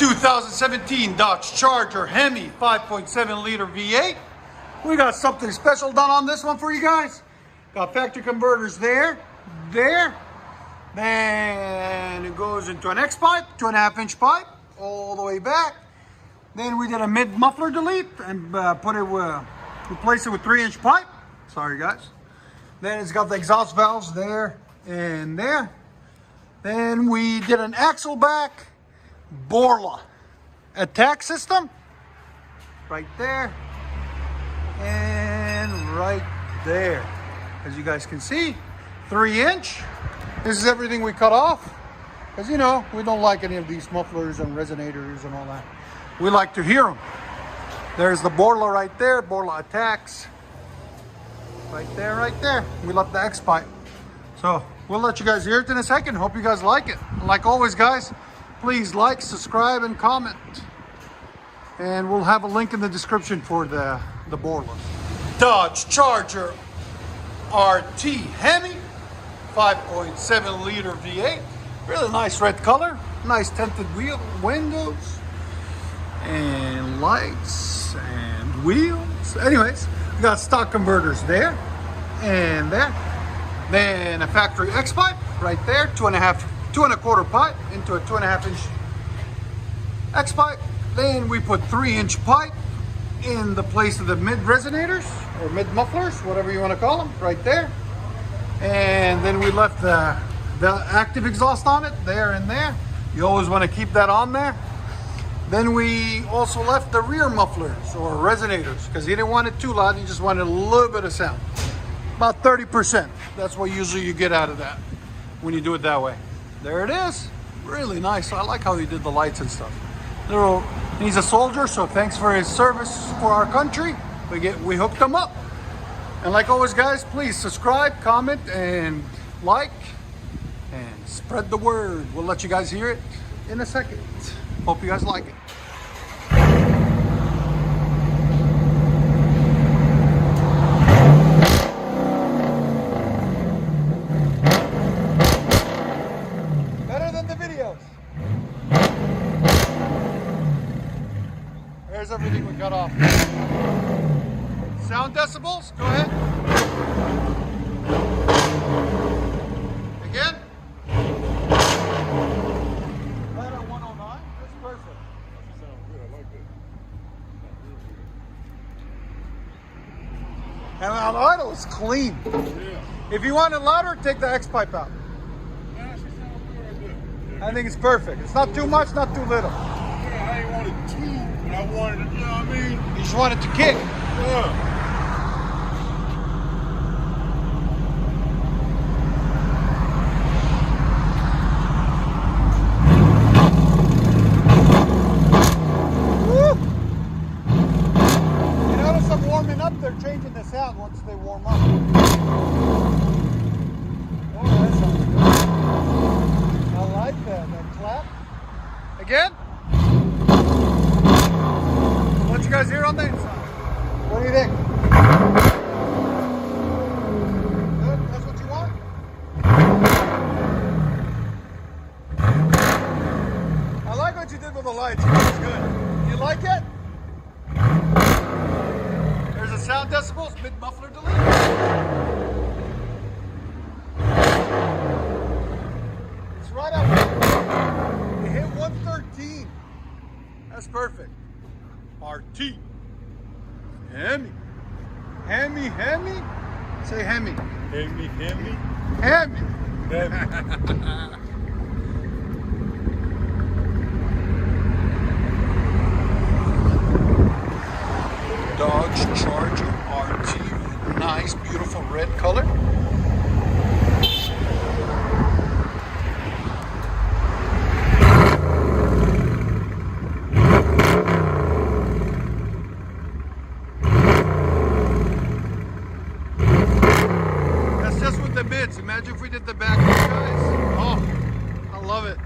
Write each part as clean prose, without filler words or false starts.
2017 Dodge Charger Hemi 5.7 liter V8. We got something special done on this one for you guys. Got factory converters there. Then it goes into an X pipe, 2.5-inch pipe, all the way back. Then we did a mid muffler delete and replace it with 3-inch pipe. Sorry guys. Then it's got the exhaust valves there and there. Then we did an axle back BORLA ATAK system right there and right there. As you guys can see, 3-inch. This is everything we cut off, because you know we don't like any of these mufflers and resonators and all that. We like to hear them. There's the BORLA right there, BORLA ATAKs right there. We left the X pipe, so we'll let you guys hear it in a second. Hope you guys like it. Like always guys, please like, subscribe, and comment. And we'll have a link in the description for the BORLA. Dodge Charger RT Hemi, 5.7 liter V8. Really nice red color. Nice tinted windows and lights and wheels. Anyways, we got stock converters there and there. Then a factory X pipe right there, 2.25 pipe into a 2.5-inch X pipe. Then we put 3-inch pipe in the place of the mid resonators or mid mufflers, whatever you want to call them, right there. And then we left the active exhaust on it there and there. You always want to keep that on there. Then we also left the rear mufflers or resonators because he didn't want it too loud. He just wanted a little bit of sound, about 30%. That's what usually you get out of that when you do it that way. There it is. Really nice. I like how he did the lights and stuff. He's a soldier, so thanks for his service for our country. We hooked him up. And like always guys, please subscribe, comment, and like, and spread the word. We'll let you guys hear it in a second. Hope you guys like it. Better than the videos. There's everything we cut off. Sound decibels, go ahead. Again. Right at 109, that's perfect. That sounds good, I like that. And the auto is clean. Yeah. If you want it louder, take the X pipe out. Yeah, she sounds good right there. Yeah. I think it's perfect. It's not too much, not too little. Yeah, I ain't wanted too, but I wanted it, you know what I mean? You just want it to kick. Yeah. They're changing the sound once they warm up. Oh, that sounds good. I like that. That clap. Again. Let you guys hear on the inside. What do you think? Good? That's what you want? I like what you did with the lights. It's good. You like it? Sound decibels, mid muffler delete. It's right up. It hit 113. That's perfect. RT. Hemi. Hemi. Say Hemi. Hemi. Hemi. Dodge Charger RT, nice, beautiful red color. That's just with the mids. Imagine if we did the back, guys. Oh, I love it.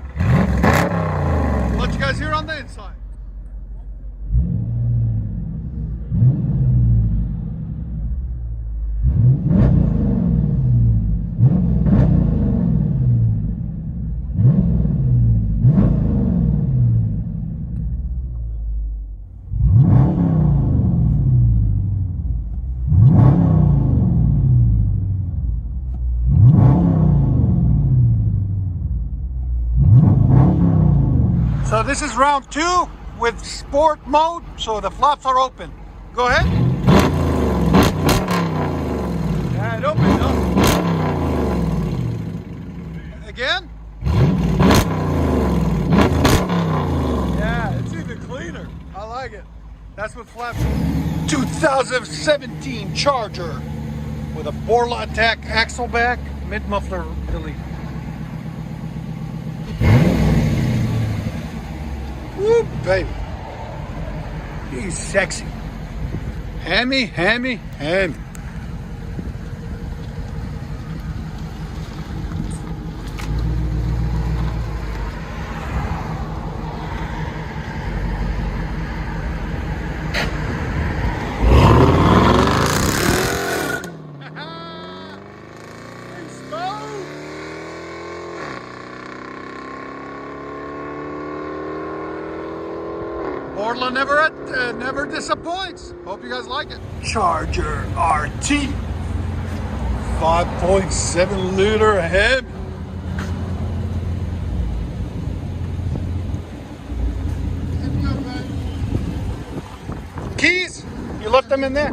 Let you guys hear on the inside. So this is round 2 with sport mode, so the flaps are open. Go ahead. Yeah, it opened up. Again. Yeah, it's even cleaner. I like it. That's what flaps. 2017 Charger with a BORLA ATAK axle back, mid muffler delete. Woo, baby. He's sexy. Hemi, Hemi, Hemi. BORLA never disappoints. Hope you guys like it. Charger RT 5.7 liter Hemi. Keys, you left them in there.